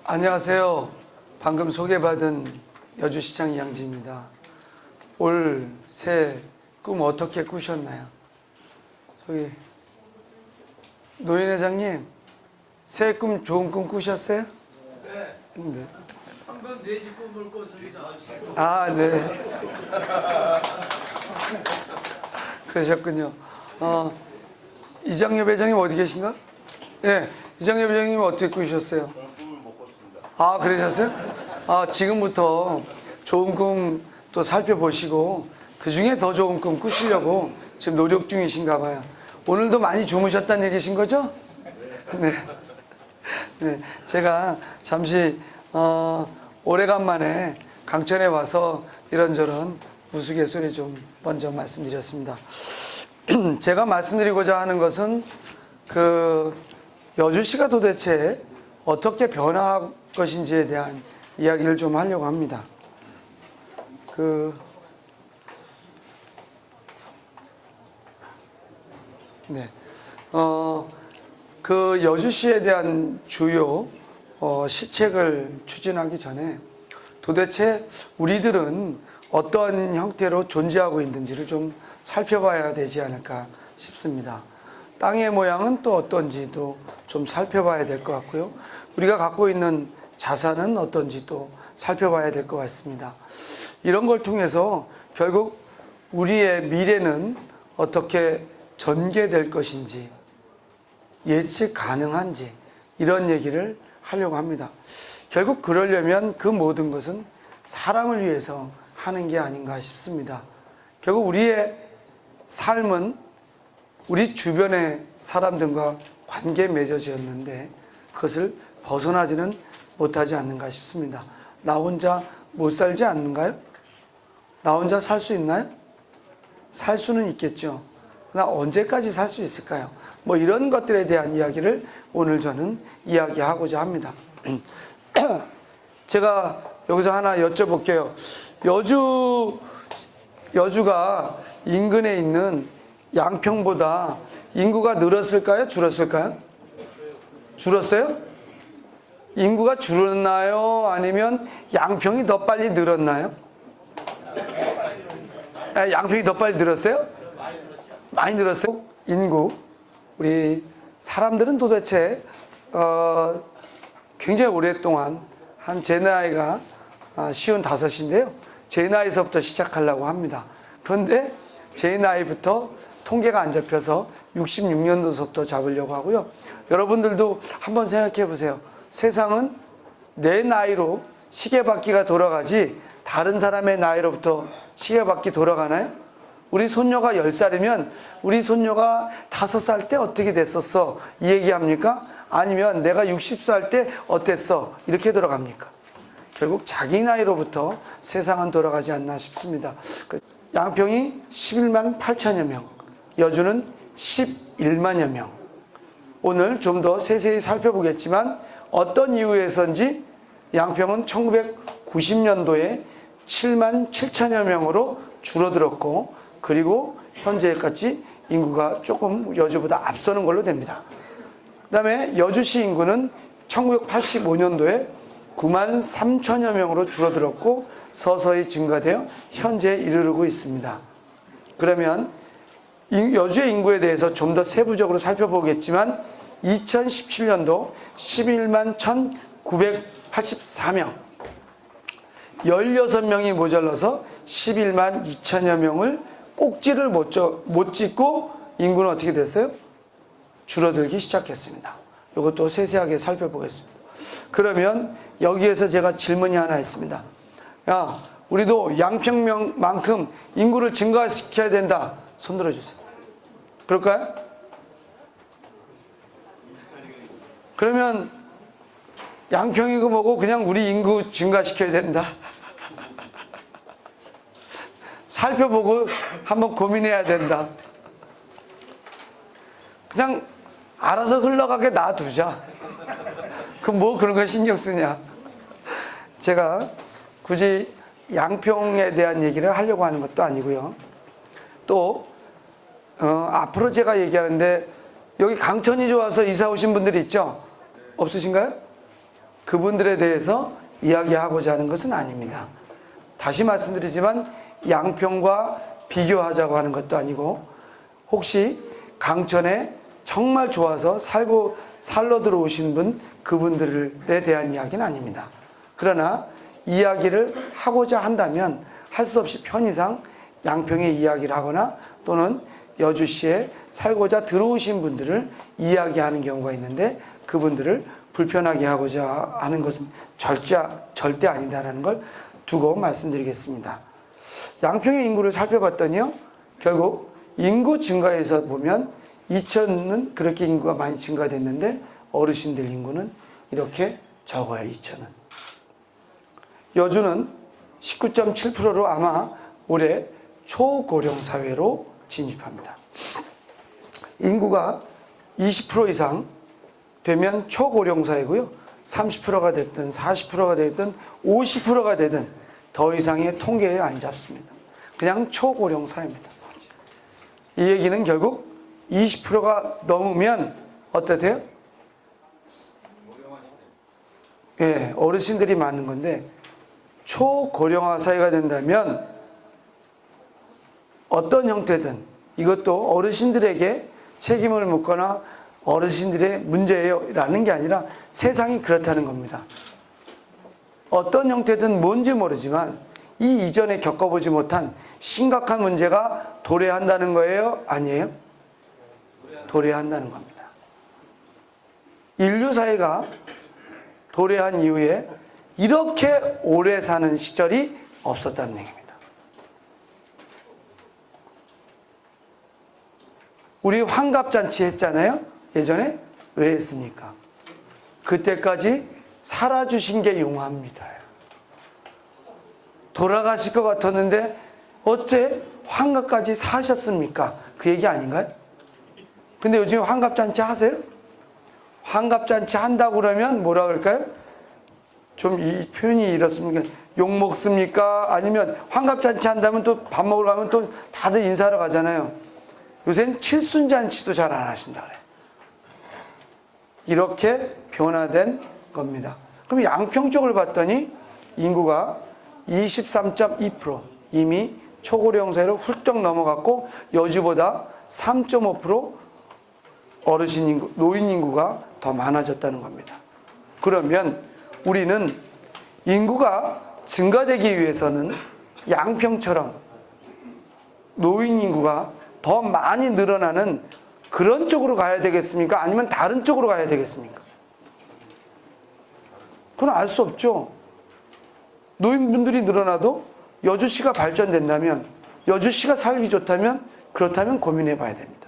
안녕하세요. 방금 소개받은 여주시장 이양지입니다. 올 새 꿈 어떻게 꾸셨나요? 저기 노인 회장님, 새 꿈 좋은 꿈 꾸셨어요? 네. 항상 4시 꿈을 꿨습니다. 아, 네. 그러셨군요. 이장엽 회장님 어디 계신가? 네. 이장엽 회장님 어떻게 꾸셨어요? 꿈을 못 꿨습니다. 아, 그러셨어요? 지금부터 좋은 꿈 또 살펴보시고 그 중에 더 좋은 꿈 꾸시려고 지금 노력 중이신가 봐요. 오늘도 많이 주무셨다는 얘기신 거죠? 네. 네. 제가 잠시 오래간만에 강천에 와서 이런저런 우스갯소리 좀 먼저 말씀드렸습니다. 제가 말씀드리고자 하는 것은 여주시가 도대체 어떻게 변화할 것인지에 대한 이야기를 좀 하려고 합니다. 여주시에 대한 주요 시책을 추진하기 전에 도대체 우리들은 어떤 형태로 존재하고 있는지를 좀 살펴봐야 되지 않을까 싶습니다. 땅의 모양은 또 어떤지도 좀 살펴봐야 될 것 같고요. 우리가 갖고 있는 자산은 어떤지도 살펴봐야 될 것 같습니다. 이런 걸 통해서 결국 우리의 미래는 어떻게 전개될 것인지, 예측 가능한지 이런 얘기를 하려고 합니다. 결국 그러려면 그 모든 것은 사람을 위해서 하는 게 아닌가 싶습니다. 결국 우리의 삶은 우리 주변의 사람들과 관계 맺어지었는데 그것을 벗어나지는 못하지 않는가 싶습니다. 나 혼자 못 살지 않는가요? 나 혼자 살 수 있나요? 살 수는 있겠죠. 그러나 언제까지 살 수 있을까요? 뭐 이런 것들에 대한 이야기를 오늘 저는 이야기하고자 합니다. 제가 여기서 하나 여쭤볼게요. 여주가 인근에 있는 양평보다 인구가 늘었을까요? 줄었을까요? 줄었어요? 인구가 줄었나요? 아니면 양평이 더 빨리 늘었나요? 양평이 더 빨리 늘었어요? 많이 늘었어요? 인구, 우리 사람들은 도대체 굉장히 오랫동안 제 나이가 55인데요. 제 나이에서부터 시작하려고 합니다. 그런데 제 나이부터 통계가 안 잡혀서 66년도서부터 잡으려고 하고요. 여러분들도 한번 생각해 보세요. 세상은 내 나이로 시계바퀴가 돌아가지 다른 사람의 나이로부터 시계바퀴 돌아가나요? 우리 손녀가 10살이면 우리 손녀가 5살 때 어떻게 됐었어? 이 얘기합니까? 아니면 내가 60살 때 어땠어? 이렇게 돌아갑니까? 결국 자기 나이로부터 세상은 돌아가지 않나 싶습니다. 양평이 11만 8천여 명, 여주는 11만여 명. 오늘 좀 더 세세히 살펴보겠지만 어떤 이유에서인지 양평은 1990년도에 7만 7천여 명으로 줄어들었고 그리고 현재까지 인구가 조금 여주보다 앞서는 걸로 됩니다. 그 다음에 여주시 인구는 1985년도에 9만 3천여 명으로 줄어들었고 서서히 증가되어 현재에 이르르고 있습니다. 그러면 여주의 인구에 대해서 좀 더 세부적으로 살펴보겠지만 2017년도 11만 1,984명 16명이 모자라서 11만 2천여 명을 꼭지를 못 찍고 인구는 어떻게 됐어요? 줄어들기 시작했습니다. 이것도 세세하게 살펴보겠습니다. 그러면 여기에서 제가 질문이 하나 있습니다. 야, 우리도 양평만큼 인구를 증가시켜야 된다. 손 들어주세요. 그럴까요? 그러면 양평이고 뭐고 그냥 우리 인구 증가시켜야 된다. 살펴보고 한번 고민해야 된다. 그냥 알아서 흘러가게 놔두자. 그럼 뭐 그런 거 신경 쓰냐. 제가 굳이 양평에 대한 얘기를 하려고 하는 것도 아니고요. 또 앞으로 제가 얘기하는데 여기 강천이 좋아서 이사 오신 분들이 있죠? 없으신가요? 그분들에 대해서 이야기하고자 하는 것은 아닙니다. 다시 말씀드리지만 양평과 비교하자고 하는 것도 아니고 혹시 강천에 정말 좋아서 살러 들어오신 분 그분들에 대한 이야기는 아닙니다. 그러나 이야기를 하고자 한다면 할 수 없이 편의상 양평의 이야기를 하거나 또는 여주시에 살고자 들어오신 분들을 이야기하는 경우가 있는데 그분들을 불편하게 하고자 하는 것은 절대 아니다라는 걸 두고 말씀드리겠습니다. 양평의 인구를 살펴봤더니요, 결국 인구 증가에서 보면 이천은 그렇게 인구가 많이 증가됐는데 어르신들 인구는 이렇게 적어요. 이천은. 여주는 19.7%로 아마 올해 초고령 사회로 진입합니다. 인구가 20% 이상 되면 초고령 사회고요. 30%가 됐든 40%가 됐든 50%가 되든 더 이상의 통계에 안 잡습니다. 그냥 초고령 사회입니다. 이 얘기는 결국 20%가 넘으면 어떠세요? 예, 어르신들이 많은 건데 초고령화 사회가 된다면 어떤 형태든 이것도 어르신들에게 책임을 묻거나 어르신들의 문제예요 라는 게 아니라 세상이 그렇다는 겁니다. 어떤 형태든 뭔지 모르지만 이 이전에 겪어보지 못한 심각한 문제가 도래한다는 거예요? 아니에요? 도래한다는 겁니다. 인류 사회가 도래한 이후에 이렇게 오래 사는 시절이 없었다는 얘기입니다. 우리 환갑잔치 했잖아요? 예전에? 왜 했습니까? 그때까지 살아주신 게 용합니다. 돌아가실 것 같았는데 어째 환갑까지 사셨습니까? 그 얘기 아닌가요? 근데 요즘 환갑잔치 하세요? 환갑잔치 한다고 그러면 뭐라 그럴까요? 좀 이 표현이 이렇습니까? 욕 먹습니까? 아니면 환갑잔치 한다면 또 밥 먹으러 가면 또 다들 인사하러 가잖아요. 요새는 칠순잔치도 잘 안 하신다 그래요. 이렇게 변화된 겁니다. 그럼 양평 쪽을 봤더니 인구가 23.2% 이미 초고령 사회로 훌쩍 넘어갔고 여주보다 3.5% 어르신 인구, 노인 인구가 더 많아졌다는 겁니다. 그러면 우리는 인구가 증가되기 위해서는 양평처럼 노인 인구가 더 많이 늘어나는 그런 쪽으로 가야 되겠습니까? 아니면 다른 쪽으로 가야 되겠습니까? 그건 알 수 없죠. 노인분들이 늘어나도 여주시가 발전된다면, 여주시가 살기 좋다면 그렇다면 고민해 봐야 됩니다.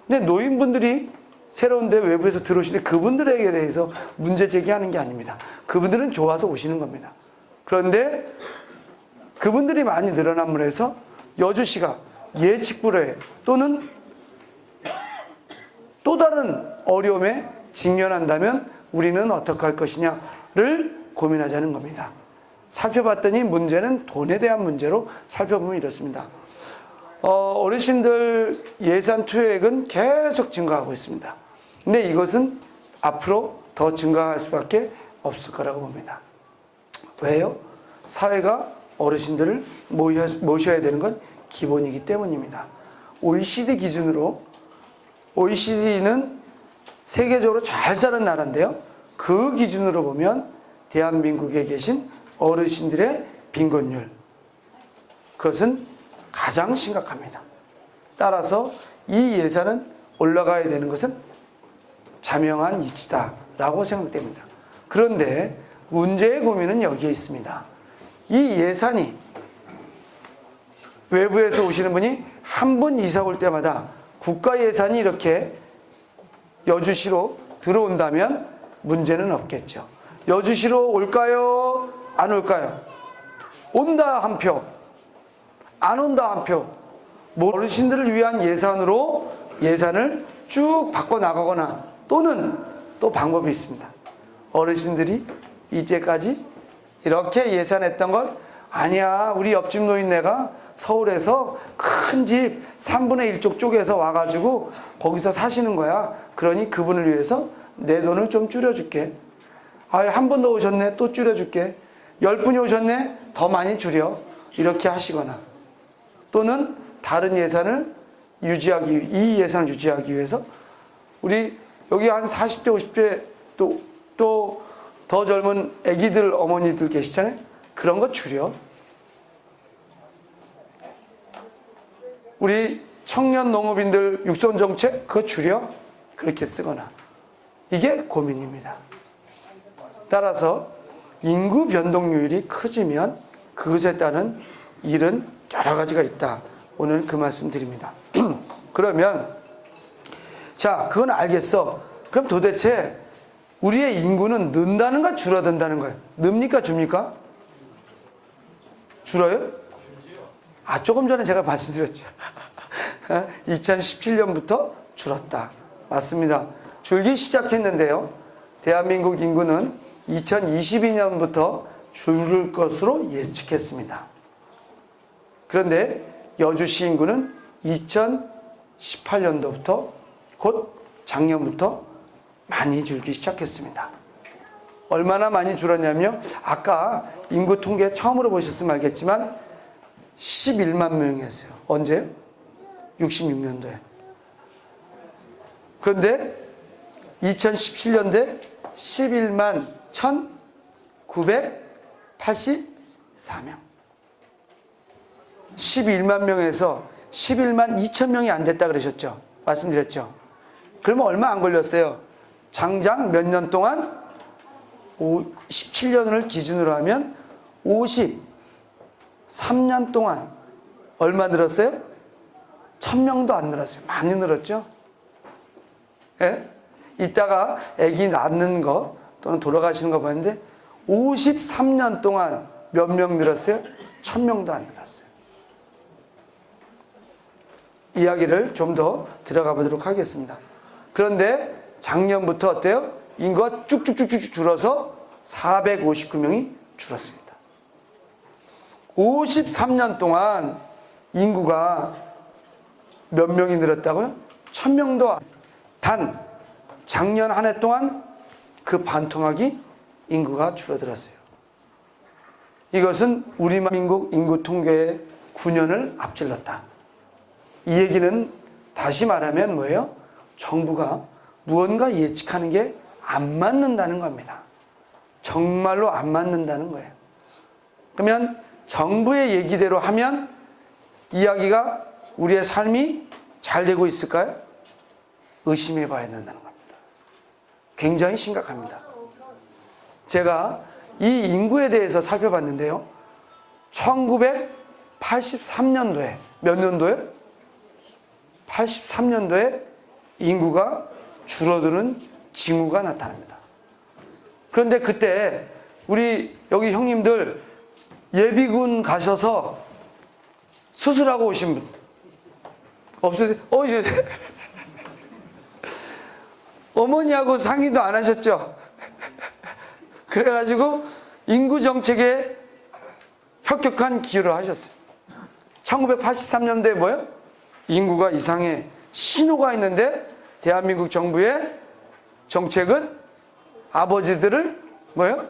근데 노인분들이 새로운데 외부에서 들어오시는데 그분들에게 대해서 문제 제기하는 게 아닙니다. 그분들은 좋아서 오시는 겁니다. 그런데 그분들이 많이 늘어남으로 해서 여주시가 예측불허에 또는 또 다른 어려움에 직면한다면 우리는 어떻게 할 것이냐를 고민하자는 겁니다. 살펴봤더니 문제는 돈에 대한 문제로 살펴보면 이렇습니다. 어르신들 예산 투여액은 계속 증가하고 있습니다. 근데 이것은 앞으로 더 증가할 수밖에 없을 거라고 봅니다. 왜요? 사회가 어르신들을 모셔야 되는 건 기본이기 때문입니다. OECD 기준으로, OECD는 세계적으로 잘 사는 나라인데요. 그 기준으로 보면 대한민국에 계신 어르신들의 빈곤율, 그것은 가장 심각합니다. 따라서 이 예산은 올라가야 되는 것은 자명한 이치다라고 생각됩니다. 그런데 문제의 고민은 여기에 있습니다. 이 예산이 외부에서 오시는 분이 한 분 이사 올 때마다 국가 예산이 이렇게 여주시로 들어온다면 문제는 없겠죠. 여주시로 올까요? 안 올까요? 온다 한 표, 안 온다 한 표. 어르신들을 위한 예산으로 예산을 쭉 바꿔나가거나 또는 또 방법이 있습니다. 어르신들이 이제까지 이렇게 예산했던 걸 아니야, 우리 옆집 노인네가 서울에서 큰 집 3분의 1쪽 쪽에서 와가지고 거기서 사시는 거야. 그러니 그분을 위해서 내 돈을 좀 줄여줄게. 한 번 더 오셨네. 또 줄여줄게. 10분이 오셨네. 더 많이 줄여. 이렇게 하시거나 또는 다른 예산을 이 예산을 유지하기 위해서 우리 여기 한 40대, 50대 또 더 젊은 아기들, 어머니들 계시잖아요. 그런 거 줄여. 우리 청년 농업인들 육성정책 그거 줄여. 그렇게 쓰거나. 이게 고민입니다. 따라서 인구 변동률이 커지면 그것에 따른 일은 여러 가지가 있다. 오늘 그 말씀 드립니다. 그러면 자, 그건 알겠어. 그럼 도대체 우리의 인구는 는다는 가 줄어든다는 거예요? 늡니까 줍니까? 줄어요? 조금 전에 제가 말씀드렸죠. 2017년부터 줄었다. 맞습니다. 줄기 시작했는데요. 대한민국 인구는 2022년부터 줄을 것으로 예측했습니다. 그런데 여주시 인구는 2018년도부터 곧 작년부터 많이 줄기 시작했습니다. 얼마나 많이 줄었냐면요. 아까 인구 통계 처음으로 보셨으면 알겠지만 11만 명이었어요. 언제요? 66년도에. 그런데 2017년도에 11만 1,984명. 11만 명에서 11만 2천 명이 안 됐다 그러셨죠? 말씀드렸죠? 그러면 얼마 안 걸렸어요. 장장 몇 년 동안? 17년을 기준으로 하면 53년 동안 얼마 늘었어요? 1,000명도 안 늘었어요. 많이 늘었죠? 예? 이따가 아기 낳는 거 또는 돌아가시는 거 봤는데 53년 동안 몇 명 늘었어요? 1,000명도 안 늘었어요. 이야기를 좀 더 들어가 보도록 하겠습니다. 그런데 작년부터 어때요? 인구가 쭉쭉쭉쭉 줄어서 459명이 줄었습니다. 53년 동안 인구가 몇 명이 늘었다고요? 1,000명도 단 작년 한 해 동안 그 반토막이 인구가 줄어들었어요. 이것은 우리민국 인구 통계의 9년을 앞질렀다. 이 얘기는 다시 말하면 뭐예요? 정부가 무언가 예측하는 게 안 맞는다는 겁니다. 정말로 안 맞는다는 거예요. 그러면 정부의 얘기대로 하면 이야기가 우리의 삶이 잘 되고 있을까요? 의심해 봐야 된다는 겁니다. 굉장히 심각합니다. 제가 이 인구에 대해서 살펴봤는데요. 1983년도에 몇 년도에? 83년도에 인구가 줄어드는 징후가 나타납니다. 그런데 그때 우리 여기 형님들 예비군 가셔서 수술하고 오신 분 없으세요? 이제 어머니하고 상의도 안 하셨죠? 그래가지고 인구 정책에 혁혁한 기여를 하셨어요. 1983년도에 뭐예요? 인구가 이상의 신호가 있는데 대한민국 정부의 정책은 아버지들을 뭐예요?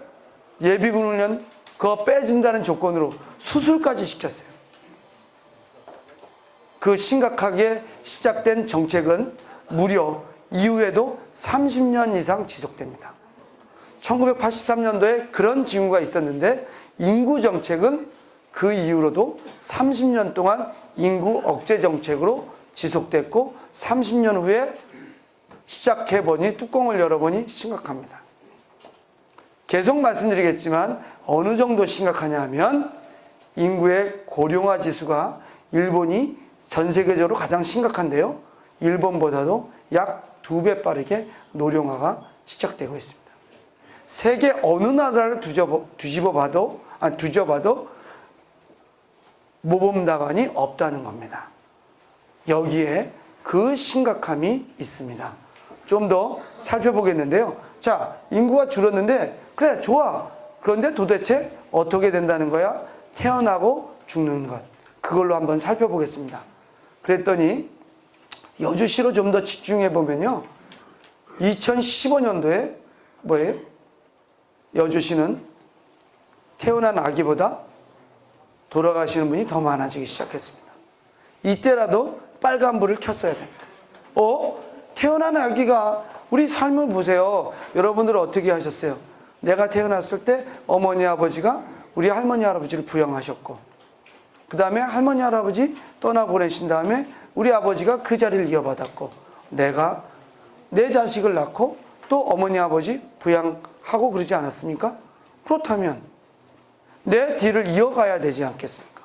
예비군 훈련 그거 빼준다는 조건으로 수술까지 시켰어요. 그 심각하게 시작된 정책은 무려 이후에도 30년 이상 지속됩니다. 1983년도에 그런 징후가 있었는데 인구 정책은 그 이후로도 30년 동안 인구 억제 정책으로 지속됐고 30년 후에 시작해보니 뚜껑을 열어보니 심각합니다. 계속 말씀드리겠지만 어느 정도 심각하냐 하면 인구의 고령화 지수가 일본이 전 세계적으로 가장 심각한데요. 일본보다도 약 2배 빠르게 노령화가 시작되고 있습니다. 세계 어느 나라를 뒤져봐도 모범 답안이 없다는 겁니다. 여기에 그 심각함이 있습니다. 좀 더 살펴보겠는데요. 자, 인구가 줄었는데 그래 좋아. 그런데 도대체 어떻게 된다는 거야? 태어나고 죽는 것. 그걸로 한번 살펴보겠습니다. 그랬더니 여주시로 좀 더 집중해 보면요. 2015년도에 뭐예요? 여주시는 태어난 아기보다 돌아가시는 분이 더 많아지기 시작했습니다. 이때라도 빨간불을 켰어야 됩니다. 태어난 아기가 우리 삶을 보세요. 여러분들 어떻게 하셨어요? 내가 태어났을 때 어머니 아버지가 우리 할머니 할아버지를 부양하셨고, 그 다음에 할머니 할아버지 떠나보내신 다음에 우리 아버지가 그 자리를 이어받았고, 내가 내 자식을 낳고 또 어머니 아버지 부양하고 그러지 않았습니까? 그렇다면 내 뒤를 이어가야 되지 않겠습니까?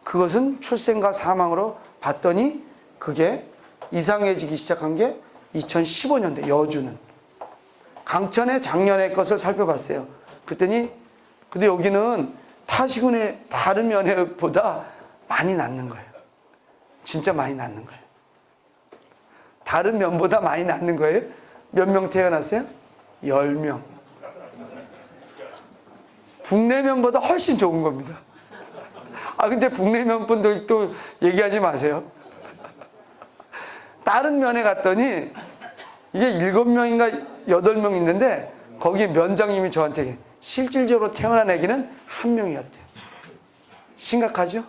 그것은 출생과 사망으로 봤더니 그게 이상해지기 시작한 게 2015년대 여주는 강천의 작년의 것을 살펴봤어요. 그랬더니 근데 여기는 타시군의 다른 면회보다 많이 낫는 거예요. 진짜 많이 낫는 거예요. 다른 면보다 많이 낫는 거예요. 몇 명 태어났어요? 10명. 북내면보다 훨씬 좋은 겁니다. 근데 북내면 분들 또 얘기하지 마세요. 다른 면에 갔더니 이게 7명인가 8명 있는데 거기 면장님이 저한테 실질적으로 태어난 아기는 1명이었대요. 심각하죠?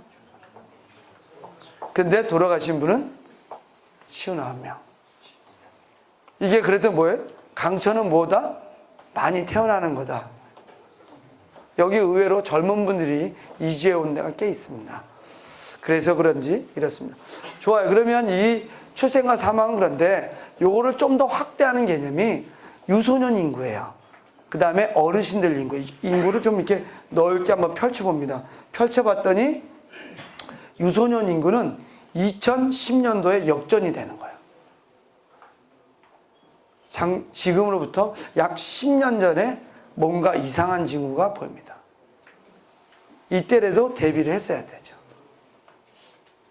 근데 돌아가신 분은 59명. 이게 그래도 뭐예요? 강천은 뭐다? 많이 태어나는 거다. 여기 의외로 젊은 분들이 이주해 온 데가 꽤 있습니다. 그래서 그런지 이렇습니다. 좋아요. 그러면 이 출생과 사망은 그런데 요거를 좀 더 확대하는 개념이 유소년 인구예요. 그 다음에 어르신들 인구를 좀 이렇게 넓게 한번 펼쳐봅니다. 펼쳐봤더니 유소년 인구는 2010년도에 역전이 되는 거예요. 지금으로부터 약 10년 전에 뭔가 이상한 징후가 보입니다. 이때라도 대비를 했어야 되죠.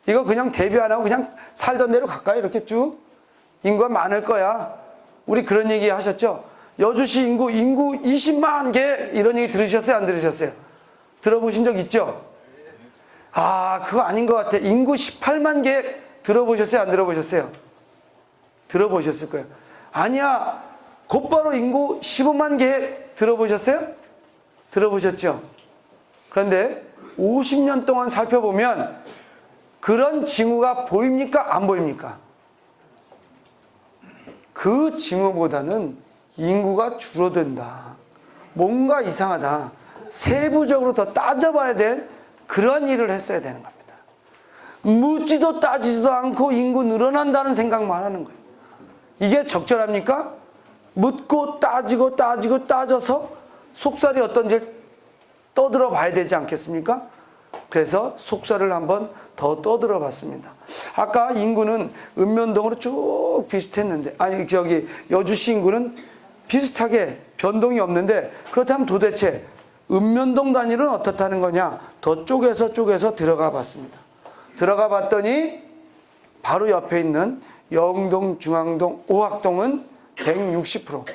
이거 그냥 대비 안 하고 그냥 살던 대로 가까이 이렇게 쭉 인구가 많을 거야. 우리 그런 얘기 하셨죠? 여주시 인구 20만 개 이런 얘기 들으셨어요? 안 들으셨어요? 들어보신 적 있죠? 그거 아닌 것 같아. 인구 18만 개 들어보셨어요? 안 들어보셨어요? 들어보셨을 거예요. 아니야. 곧바로 인구 15만 개 들어보셨어요? 들어보셨죠? 그런데 50년 동안 살펴보면 그런 징후가 보입니까? 안 보입니까? 그 징후보다는 인구가 줄어든다. 뭔가 이상하다. 세부적으로 더 따져봐야 될 그런 일을 했어야 되는 겁니다. 묻지도 따지지도 않고 인구 늘어난다는 생각만 하는 거예요. 이게 적절합니까? 묻고 따지고 따져서 속살이 어떤지 떠들어 봐야 되지 않겠습니까? 그래서 속살을 한번 더 떠들어 봤습니다. 아까 인구는 읍면동으로 쭉 비슷했는데, 여주시 인구는 비슷하게 변동이 없는데, 그렇다면 도대체 읍면동 단위는 어떻다는 거냐? 더 쪼개서 들어가 봤습니다. 들어가 봤더니 바로 옆에 있는 영동, 중앙동, 오학동은 160%.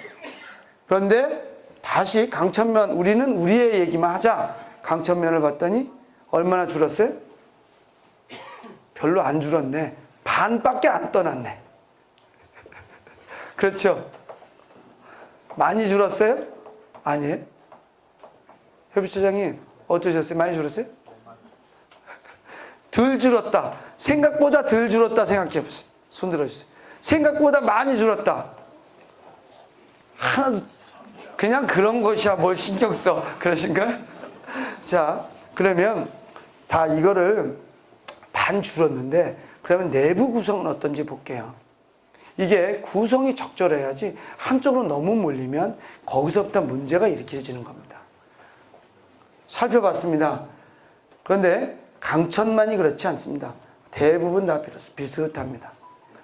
그런데 다시 강천면, 우리는 우리의 얘기만 하자. 강천면을 봤더니 얼마나 줄었어요? 별로 안 줄었네. 반밖에 안 떠났네. 그렇죠? 많이 줄었어요? 아니에요? 협의처장님 어떠셨어요? 많이 줄었어요? 덜 줄었다. 생각보다 덜 줄었다 생각해 보세요. 손 들어주세요. 생각보다 많이 줄었다. 하나도 그냥 그런 것이야 뭘 신경 써. 그러신가요? 자, 그러면 다 이거를 반 줄었는데 그러면 내부 구성은 어떤지 볼게요. 이게 구성이 적절해야지 한쪽으로 너무 몰리면 거기서부터 문제가 일으켜지는 겁니다. 살펴봤습니다. 그런데 강천만이 그렇지 않습니다. 대부분 다 비슷합니다.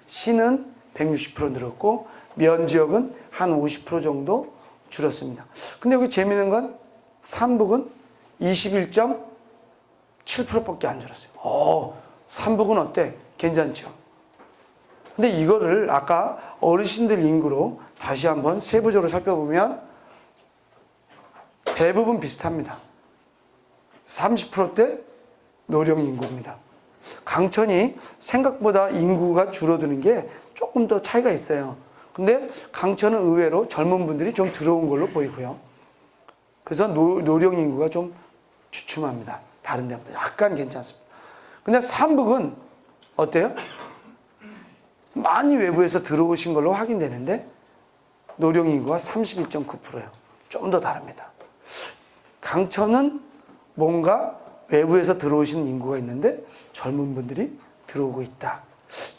시는 160% 늘었고 면지역은 한 50% 정도 줄었습니다. 근데 여기 재미있는 건 삼북은 21.7%밖에 안 줄었어요. 삼북은 어때? 괜찮죠? 근데 이거를 아까 어르신들 인구로 다시 한번 세부적으로 살펴보면 대부분 비슷합니다. 30%대 노령 인구입니다. 강천이 생각보다 인구가 줄어드는 게 조금 더 차이가 있어요. 근데 강천은 의외로 젊은 분들이 좀 들어온 걸로 보이고요. 그래서 노령 인구가 좀 주춤합니다. 다른 데보다 약간 괜찮습니다. 근데 삼북은 어때요? 많이 외부에서 들어오신 걸로 확인되는데 노령 인구가 31.9%예요. 좀 더 다릅니다. 강천은 뭔가 외부에서 들어오시는 인구가 있는데 젊은 분들이 들어오고 있다.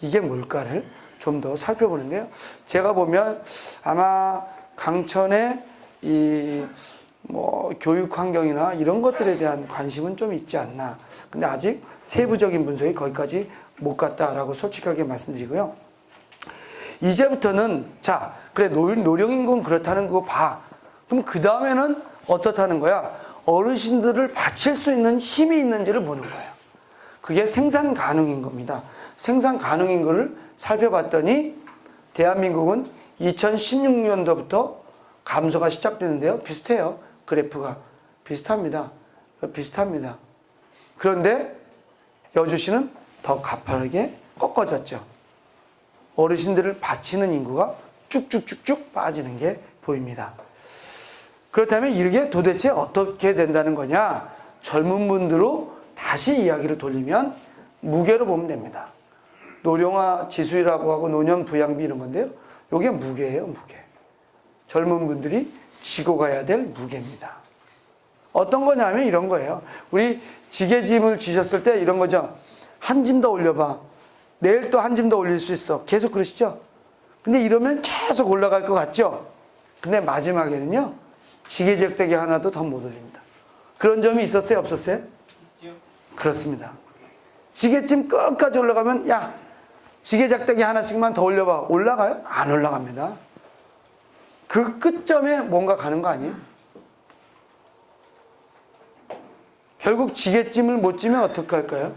이게 뭘까를 좀 더 살펴보는데요. 제가 보면 아마 강천의 이 교육 환경이나 이런 것들에 대한 관심은 좀 있지 않나. 근데 아직 세부적인 분석이 거기까지 못 갔다라고 솔직하게 말씀드리고요. 이제부터는 자, 그래 노령 인구는 그렇다는 거 봐. 그럼 그 다음에는 어떻다는 거야? 어르신들을 바칠 수 있는 힘이 있는지를 보는 거예요. 그게 생산 가능인 겁니다. 생산 가능인 거를 살펴봤더니 대한민국은 2016년도부터 감소가 시작되는데요. 비슷해요. 그래프가 비슷합니다. 비슷합니다. 그런데 여주시는 더 가파르게 꺾어졌죠. 어르신들을 바치는 인구가 쭉쭉쭉쭉 빠지는 게 보입니다. 그렇다면 이게 도대체 어떻게 된다는 거냐? 젊은 분들로 다시 이야기를 돌리면 무게로 보면 됩니다. 노령화 지수라고 하고 노년 부양비 이런 건데요. 이게 무게예요, 무게. 젊은 분들이 지고 가야 될 무게입니다. 어떤 거냐면 이런 거예요. 우리 지게짐을 지셨을 때 이런 거죠. 한 짐 더 올려봐. 내일 또 한 짐 더 올릴 수 있어. 계속 그러시죠? 근데 이러면 계속 올라갈 것 같죠? 근데 마지막에는요, 지게작대기 하나도 더 못 올립니다. 그런 점이 있었어요? 없었어요? 그렇습니다. 지게짐 끝까지 올라가면, 야, 지게작대기 하나씩만 더 올려봐. 올라가요? 안 올라갑니다. 그 끝점에 뭔가 가는 거 아니에요? 결국 지게짐을 못 지면 어떻게 할까요?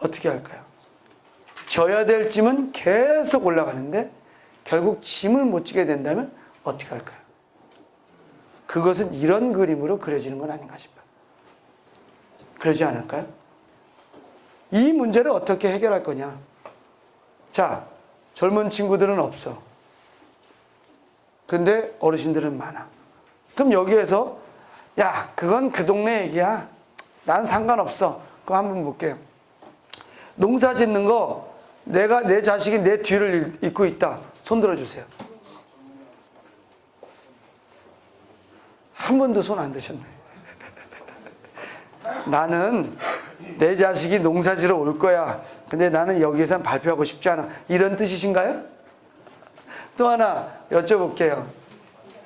어떻게 할까요? 져야 될 짐은 계속 올라가는데 결국 짐을 못 지게 된다면 어떻게 할까요? 그것은 이런 그림으로 그려지는 건 아닌가 싶어요. 그러지 않을까요? 이 문제를 어떻게 해결할 거냐? 자, 젊은 친구들은 없어. 근데 어르신들은 많아. 그럼 여기에서 야, 그건 그 동네 얘기야. 난 상관없어. 그럼 한번 볼게요. 농사 짓는 거 내가 내 자식이 내 뒤를 잇고 있다. 손 들어주세요. 한 번도 손 안 드셨네. 나는 내 자식이 농사지러 올 거야. 근데 나는 여기에선 발표하고 싶지 않아. 이런 뜻이신가요? 또 하나 여쭤볼게요.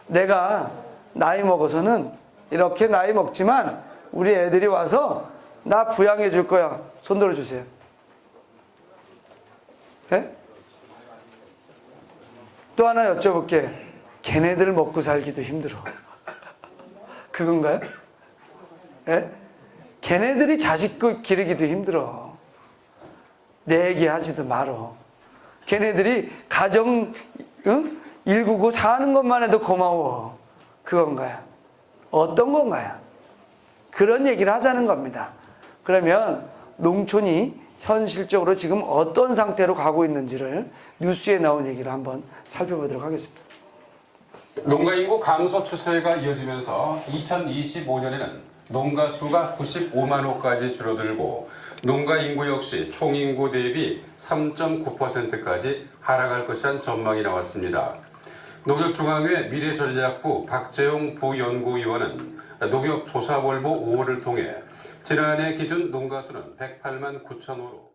내가 나이 먹어서는 이렇게 나이 먹지만 우리 애들이 와서 나 부양해 줄 거야. 손 들어주세요. 네? 또 하나 여쭤볼게. 걔네들 먹고 살기도 힘들어. 그건가요? 네? 걔네들이 자식 기르기도 힘들어. 내 얘기 하지도 말어. 걔네들이 가정 일구고 사는 것만 해도 고마워. 그건가요? 어떤 건가요? 그런 얘기를 하자는 겁니다. 그러면 농촌이 현실적으로 지금 어떤 상태로 가고 있는지를 뉴스에 나온 얘기를 한번 살펴보도록 하겠습니다. 농가 인구 감소 추세가 이어지면서 2025년에는 농가 수가 95만 호까지 줄어들고 농가 인구 역시 총인구 대비 3.9%까지 하락할 것이란 전망이 나왔습니다. 농협중앙회 미래전략부 박재용 부연구위원은 농협조사월보 5월을 통해 지난해 기준 농가 수는 108만 9천 호로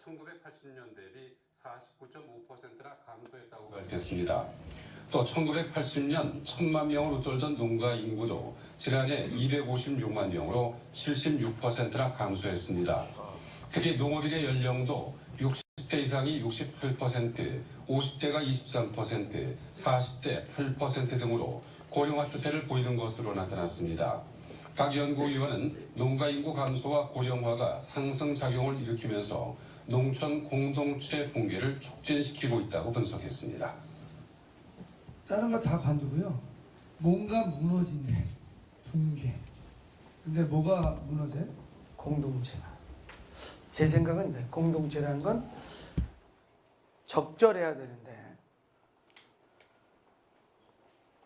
1980년 대비 49.5%나 감소했다고 밝혔습니다. 또 1980년 1,000만 명으로 떨던 농가 인구도 지난해 256만 명으로 76%나 감소했습니다. 특히 농업인의 연령도 60대 이상이 68%, 50대가 23%, 40대 8% 등으로 고령화 추세를 보이는 것으로 나타났습니다. 박 연구위원은 농가 인구 감소와 고령화가 상승작용을 일으키면서 농촌 공동체 붕괴를 촉진시키고 있다고 분석했습니다. 다른 거 다 관두고요. 뭔가 무너진대. 붕괴. 근데 뭐가 무너져요? 공동체가. 제 생각은 네, 공동체라는 건 적절해야 되는데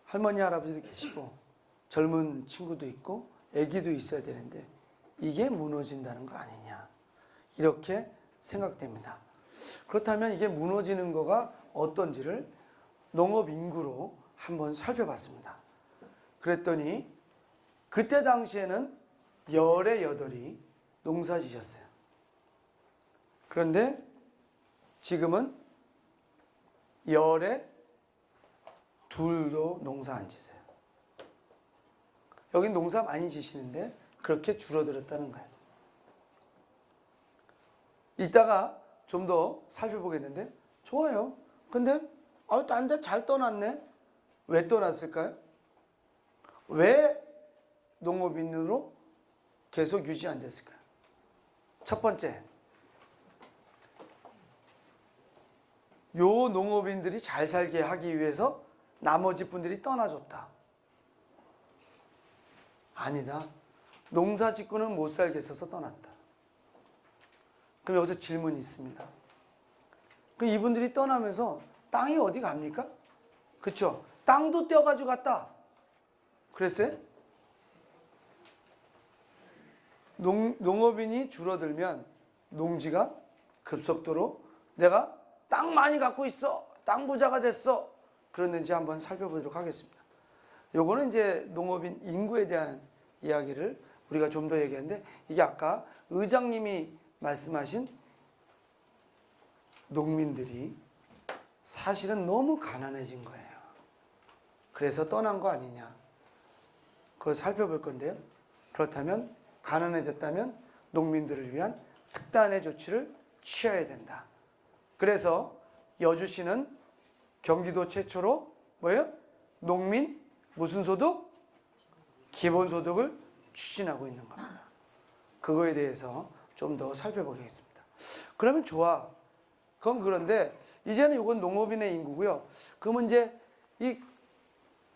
할머니 할아버지도 계시고 젊은 친구도 있고 애기도 있어야 되는데 이게 무너진다는 거 아니냐 이렇게 생각됩니다. 그렇다면 이게 무너지는 거가 어떤지를 농업 인구로 한번 살펴봤습니다. 그랬더니 그때 당시에는 열의 8이 농사 지셨어요. 그런데 지금은 열의 2도 농사 안 지세요. 여긴 농사 많이 지시는데 그렇게 줄어들었다는 거예요. 이따가 좀 더 살펴보겠는데 좋아요. 근데 딴 데 잘 떠났네. 왜 떠났을까요? 왜 농업인으로 계속 유지 안 됐을까요? 첫 번째, 요 농업인들이 잘 살게 하기 위해서 나머지 분들이 떠나줬다. 아니다. 농사 짓고는 못 살겠어서 떠났다. 그럼 여기서 질문이 있습니다. 그럼 이분들이 떠나면서 땅이 어디 갑니까? 그렇죠? 땅도 떼어가지고 갔다. 그랬어요? 농업인이 줄어들면 농지가 급속도로 내가 땅 많이 갖고 있어. 땅 부자가 됐어. 그랬는지 한번 살펴보도록 하겠습니다. 요거는 이제 농업인 인구에 대한 이야기를 우리가 좀 더 얘기했는데 이게 아까 의장님이 말씀하신 농민들이 사실은 너무 가난해진 거예요. 그래서 떠난 거 아니냐. 그걸 살펴볼 건데요. 그렇다면 가난해졌다면 농민들을 위한 특단의 조치를 취해야 된다. 그래서 여주시는 경기도 최초로 뭐예요? 농민 무슨 소득? 기본소득을 추진하고 있는 겁니다. 그거에 대해서 좀 더 살펴보겠습니다. 그러면 좋아. 그건 그런데 이제는 이건 농업인의 인구고요. 그러면 이제 이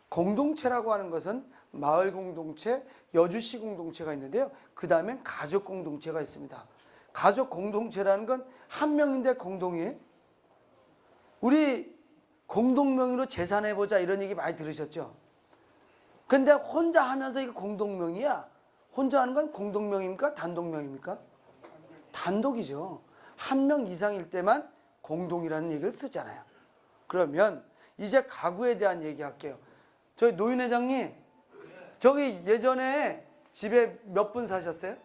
공동체라고 하는 것은 마을 공동체, 여주시 공동체가 있는데요. 그 다음엔 가족 공동체가 있습니다. 가족 공동체라는 건 한 명인데 공동이에요. 우리 공동명의로 재산해보자 이런 얘기 많이 들으셨죠? 근데 혼자 하면서 이게 공동명의야. 혼자 하는 건 공동명의입니까? 단독명의입니까? 단독이죠. 한 명 이상일 때만 공동이라는 얘기를 쓰잖아요. 그러면 이제 가구에 대한 얘기 할게요. 저희 노인 회장님, 저기 예전에 집에 몇 분 사셨어요?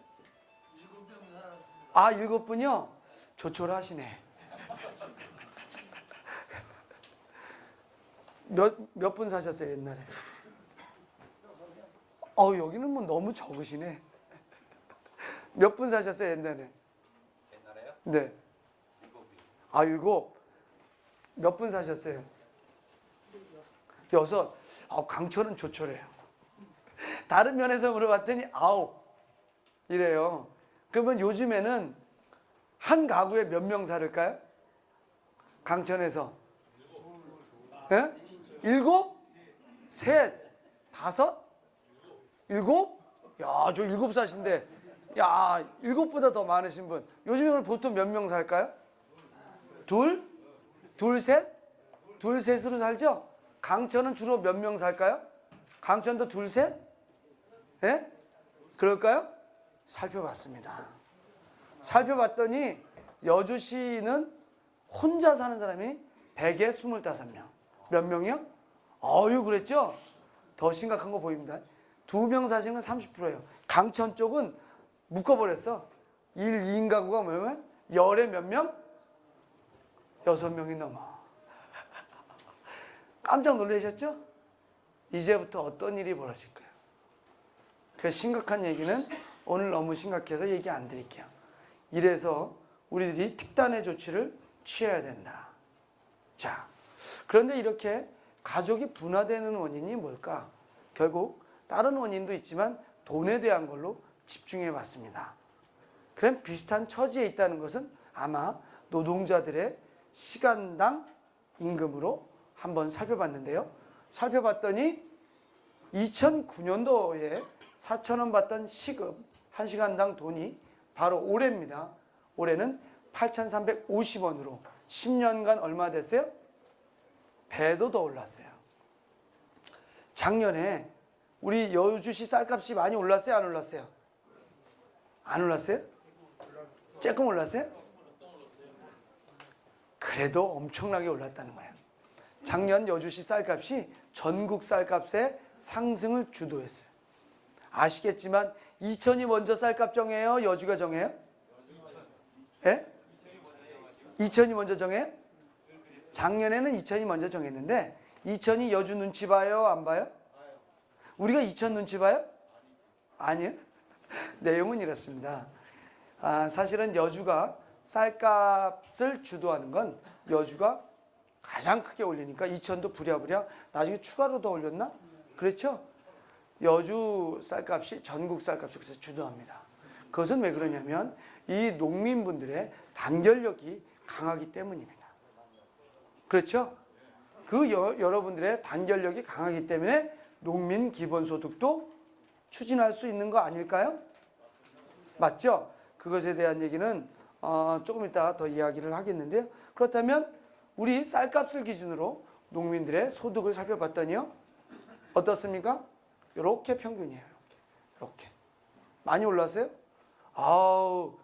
7명 살았습니다. 아, 7분이요? 조촐하시네. 몇 분 사셨어요, 옛날에? 여기는 뭐 너무 적으시네. 몇 분 사셨어요, 옛날에? 옛날에요? 네. 7. 몇 분 사셨어요? 6. 강철은 조촐해요. 다른 면에서 물어봤더니 9. 이래요. 그러면 요즘에는 한 가구에 몇 명 살을까요? 강천에서. 예? 7? 3? 5? 7? 야, 저 7 사신데. 야, 7보다 더 많으신 분. 요즘에 보통 몇 명 살까요? 2? 2, 3? 2, 3으로 살죠? 강천은 주로 몇 명 살까요? 강천도 2, 3? 예? 그럴까요? 살펴봤습니다. 살펴봤더니 여주시는 혼자 사는 사람이 100에 25명. 몇 명이요? 그랬죠? 더 심각한 거 보입니다. 2명 사시는 건 30%예요. 강천 쪽은 묶어버렸어. 1, 2인 가구가 뭐냐면 열에 몇 명? 6명이 넘어. 깜짝 놀라셨죠? 이제부터 어떤 일이 벌어질 거예요. 그 심각한 얘기는 오늘 너무 심각해서 얘기 안 드릴게요. 이래서 우리들이 특단의 조치를 취해야 된다. 자, 그런데 이렇게 가족이 분화되는 원인이 뭘까? 결국 다른 원인도 있지만 돈에 대한 걸로 집중해 봤습니다. 그럼 비슷한 처지에 있다는 것은 아마 노동자들의 시간당 임금으로 한번 살펴봤는데요. 살펴봤더니 2009년도에 4,000원 받던 시급 1시간당 돈이 바로 올해입니다. 올해는 8,350원으로 10년간 얼마 됐어요? 배도 더 올랐어요. 작년에 우리 여주시 쌀값이 많이 올랐어요? 안 올랐어요? 안 올랐어요? 조금 올랐어요? 그래도 엄청나게 올랐다는 거예요. 작년 여주시 쌀값이 전국 쌀값의 상승을 주도했어요. 아시겠지만 이천이 먼저 쌀값 정해요? 여주가 정해요? 예? 이천이 먼저 정해요? 작년에는 이천이 먼저 정했는데 이천이 여주 눈치 봐요? 안 봐요? 우리가 이천 눈치 봐요? 아니요. 내용은 이렇습니다. 사실은 여주가 쌀값을 주도하는 건 여주가 가장 크게 올리니까 이천도 부랴부랴 나중에 추가로 더 올렸나? 그렇죠? 여주 쌀값이 전국 쌀값을 그래서 주도합니다. 그것은 왜 그러냐면 이 농민분들의 단결력이 강하기 때문입니다. 그렇죠? 여러분들의 단결력이 강하기 때문에 농민 기본소득도 추진할 수 있는 거 아닐까요? 맞죠? 그것에 대한 얘기는 조금 이따가 더 이야기를 하겠는데요. 그렇다면 우리 쌀값을 기준으로 농민들의 소득을 살펴봤더니요. 어떻습니까? 이렇게 평균이에요. 이렇게. 많이 올랐어요? 아우,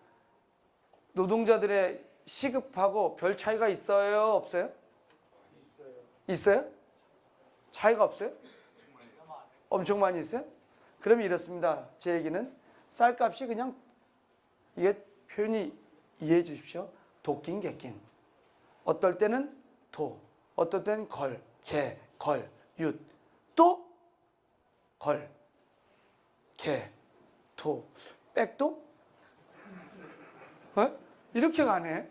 노동자들의 시급하고 별 차이가 있어요? 없어요? 있어요? 차이가 없어요? 엄청 많이 있어요? 그러면 이렇습니다. 제 얘기는 쌀값이 그냥 이게 표현이 이해해 주십시오. 도낀 객긴. 어떨 때는 도, 어떨 때는 걸, 개, 걸, 윷, 또 걸, 개, 도, 백도? 이렇게 가네.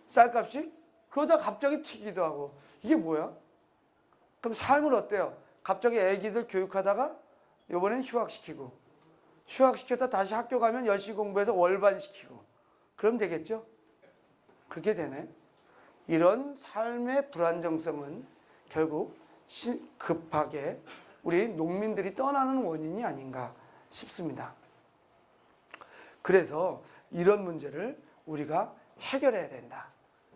쌀값이? 그러다 갑자기 튀기도 하고. 이게 뭐야? 그럼 삶은 어때요? 갑자기 애기들 교육하다가 이번엔 휴학시키고 휴학시켰다 다시 학교 가면 열심히 공부해서 월반시키고 그럼 되겠죠? 그렇게 되네. 이런 삶의 불안정성은 결국 급하게 우리 농민들이 떠나는 원인이 아닌가 싶습니다. 그래서 이런 문제를 우리가 해결해야 된다.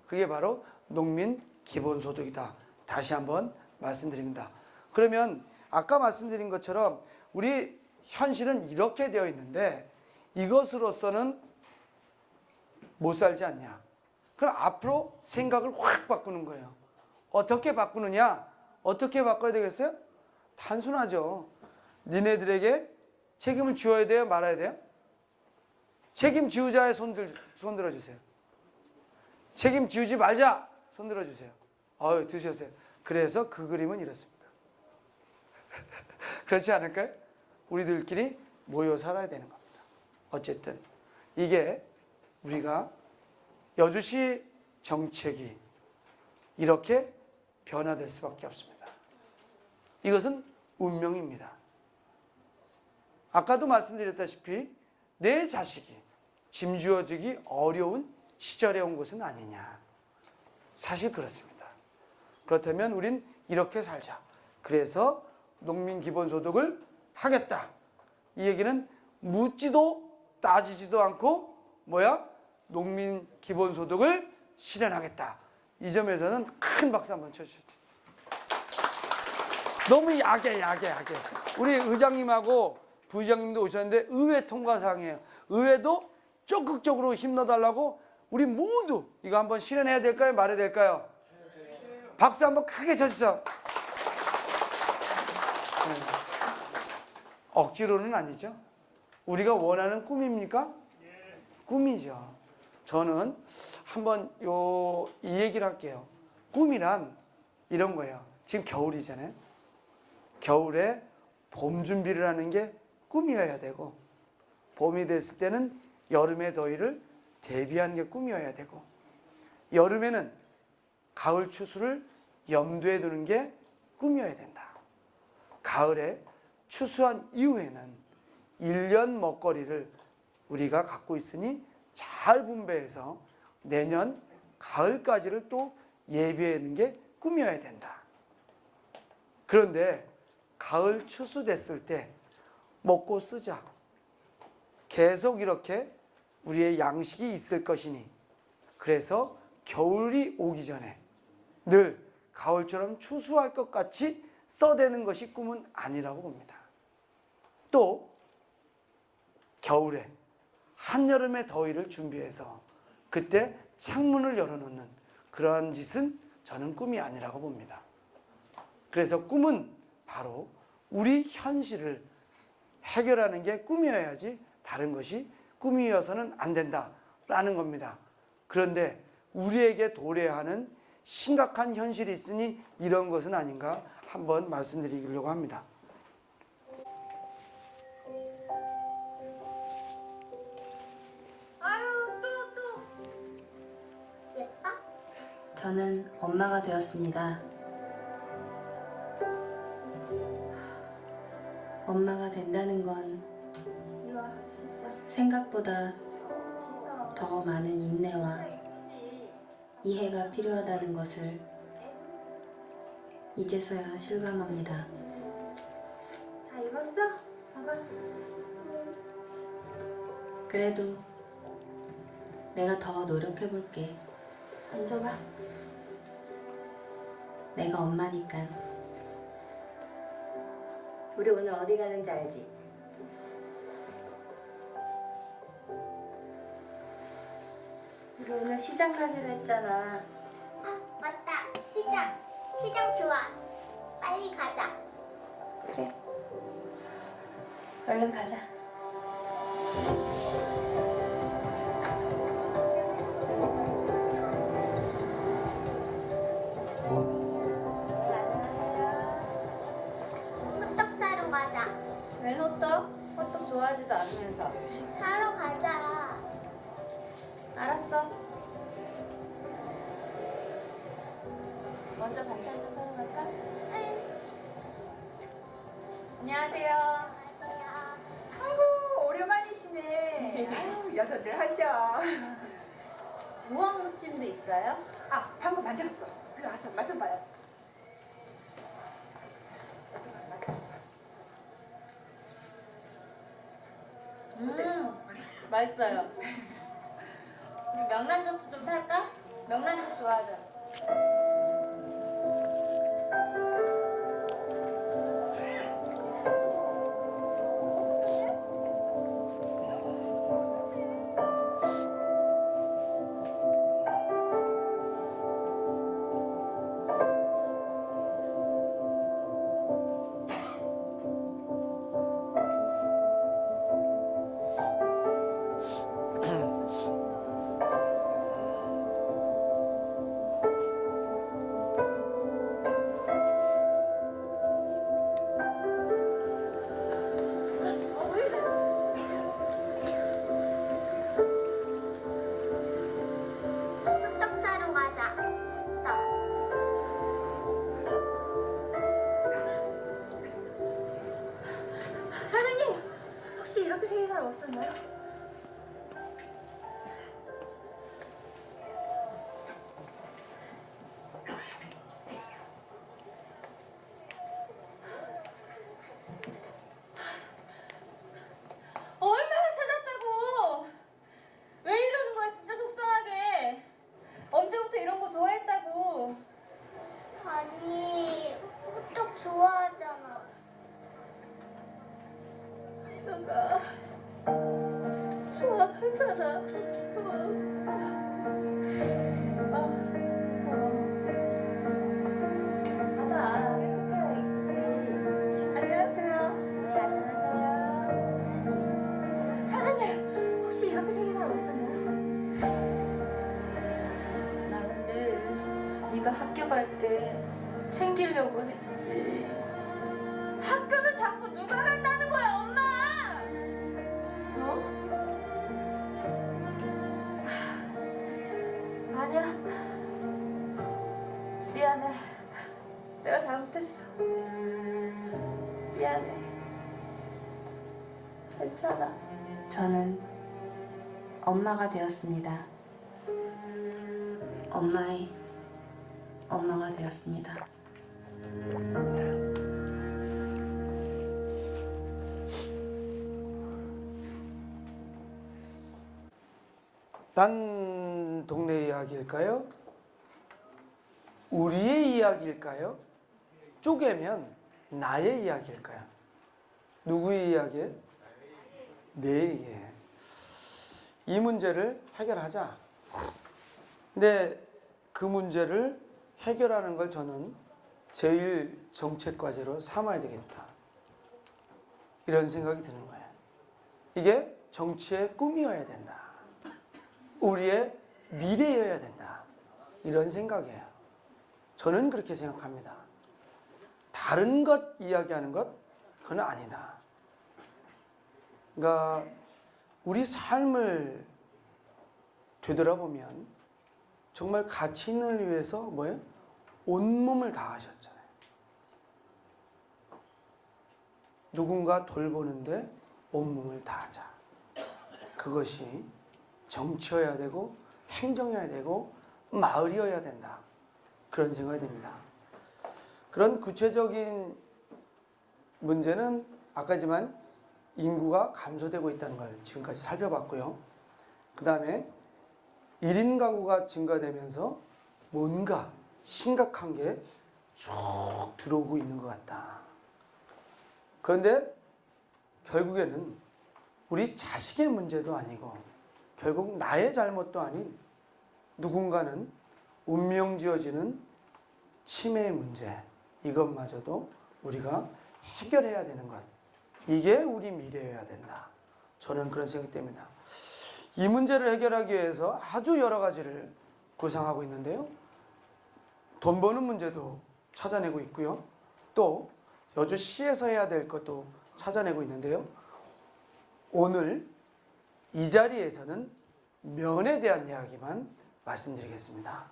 그게 바로 농민 기본소득이다. 다시 한번 말씀드립니다. 그러면 아까 말씀드린 것처럼 우리 현실은 이렇게 되어 있는데 이것으로서는 못 살지 않냐. 그럼 앞으로 생각을 확 바꾸는 거예요. 어떻게 바꾸느냐? 어떻게 바꿔야 되겠어요? 단순하죠. 니네들에게 책임을 지어야 돼요? 말아야 돼요? 책임 지우자의 손 들어주세요. 책임 지우지 말자! 손 들어주세요. 드셨어요. 그래서 그 그림은 이렇습니다. 그렇지 않을까요? 우리들끼리 모여 살아야 되는 겁니다. 어쨌든 이게 우리가 여주시 정책이 이렇게 변화될 수밖에 없습니다. 이것은 운명입니다. 아까도 말씀드렸다시피 내 자식이 짐지어지기 어려운 시절에 온 것은 아니냐. 사실 그렇습니다. 그렇다면 우린 이렇게 살자. 그래서 농민 기본소득을 하겠다. 이 얘기는 묻지도 따지지도 않고 농민 기본소득을 실현하겠다. 이 점에서는 큰 박수 한번 쳐주시죠. 너무 야게. 우리 의장님하고 부의장님도 오셨는데 의회 통과사항이에요. 의회도 적극적으로 힘넣어달라고 우리 모두 이거 한번 실현해야 될까요? 말해야 될까요? 박수 한번 크게 쳐주세요. 억지로는 아니죠. 우리가 원하는 꿈입니까? 꿈이죠. 저는 한번 이 얘기를 할게요. 꿈이란 이런 거예요. 지금 겨울이잖아요. 겨울에 봄 준비를 하는 게 꿈이어야 되고 봄이 됐을 때는 여름의 더위를 대비하는 게 꿈이어야 되고 여름에는 가을 추수를 염두에 두는 게 꿈이어야 된다. 가을에 추수한 이후에는 1년 먹거리를 우리가 갖고 있으니 잘 분배해서 내년 가을까지를 또 예비하는 게 꿈이어야 된다. 그런데 가을 추수됐을 때 먹고 쓰자. 계속 이렇게 우리의 양식이 있을 것이니 그래서 겨울이 오기 전에 늘 가을처럼 추수할 것 같이 써대는 것이 꿈은 아니라고 봅니다. 또 겨울에 한여름의 더위를 준비해서 그때 창문을 열어놓는 그러한 짓은 저는 꿈이 아니라고 봅니다. 그래서 꿈은 바로 우리 현실을 해결하는 게 꿈이어야지 다른 것이 꿈이어서는 안 된다라는 겁니다. 그런데 우리에게 도래하는 심각한 현실이 있으니 이런 것은 아닌가 한번 말씀드리려고 합니다. 아유, 또. 예뻐? 저는 엄마가 되었습니다. 엄마가 된다는 건 이리 와, 진짜. 생각보다 더 많은 인내와 이해가 필요하다는 것을 이제서야 실감합니다. 다 입었어? 봐봐. 그래도 내가 더 노력해볼게. 앉아봐. 내가 엄마니까. 우리 오늘 어디 가는지 알지? 우리 오늘 시장 가기로 했잖아. 아, 맞다. 시장. 시장 좋아. 빨리 가자. 그래. 얼른 가자. 호떡 사러 가자. 웬 호떡? 호떡 좋아하지도 않으면서. 사러 가자. 알았어. 먼저 반찬 좀 사러 갈까? 응. 안녕하세요. 안녕하세요. 아이고 오랜만이시네. 아유, 여자들 하셔. 무항 무침도 있어요? 아 방금 만들었어. 일로 와서 맛 좀 봐요. 맛있어요. 우리 명란젓도 좀 살까? 명란젓 좋아하잖아. 호떡 사러 가자. 호떡. 사장님, 혹시 이렇게 생일날 왔었나요? 얼마나 찾았다고! 왜 이러는 거야, 진짜 속상하게. 언제부터 이런 거 좋아했다고. 아니, 호떡 좋아하잖아. 너가 좋아하잖아. 봐봐, 깨끗하고 이쁘지. 안녕하세요. 네, 안녕하세요. 사장님, 혹시 이렇게 생일날 오셨나요? 나는 늘 네가 학교 갈 때 챙기려고 했지. 학교는 자꾸 누가 간다는 거야, 엄마! 어? 아니야. 미안해. 내가 잘못했어. 미안해. 괜찮아. 저는 엄마가 되었습니다. 엄마의 엄마가 되었습니다. 딴 동네 이야기일까요? 우리의 이야기일까요? 쪼개면 나의 이야기일까요? 누구의 이야기예요? 내 얘기예요. 이 문제를 해결하자. 근데 그 문제를 해결하는 걸 저는 제일 정책 과제로 삼아야 되겠다. 이런 생각이 드는 거예요. 이게 정치의 꿈이어야 된다. 우리의 미래여야 된다. 이런 생각이에요. 저는 그렇게 생각합니다. 다른 것 이야기하는 것, 그건 아니다. 그러니까 우리 삶을 되돌아보면 정말 가치인을 위해서 뭐예요? 온몸을 다하셨잖아요. 누군가 돌보는데 온몸을 다하자. 그것이 정치여야 되고 행정이어야 되고 마을이어야 된다. 그런 생각이 듭니다. 그런 구체적인 문제는 아까지만 인구가 감소되고 있다는 걸 지금까지 살펴봤고요. 그 다음에 1인 가구가 증가되면서 뭔가 심각한 게 쭉 들어오고 있는 것 같다. 그런데 결국에는 우리 자식의 문제도 아니고 결국 나의 잘못도 아닌 누군가는 운명 지어지는 치매의 문제, 이것마저도 우리가 해결해야 되는 것. 이게 우리 미래여야 된다. 저는 그런 생각이 듭니다. 이 문제를 해결하기 위해서 아주 여러 가지를 구상하고 있는데요. 돈 버는 문제도 찾아내고 있고요. 또 여주시에서 해야 될 것도 찾아내고 있는데요. 오늘 이 자리에서는 면에 대한 이야기만 말씀드리겠습니다.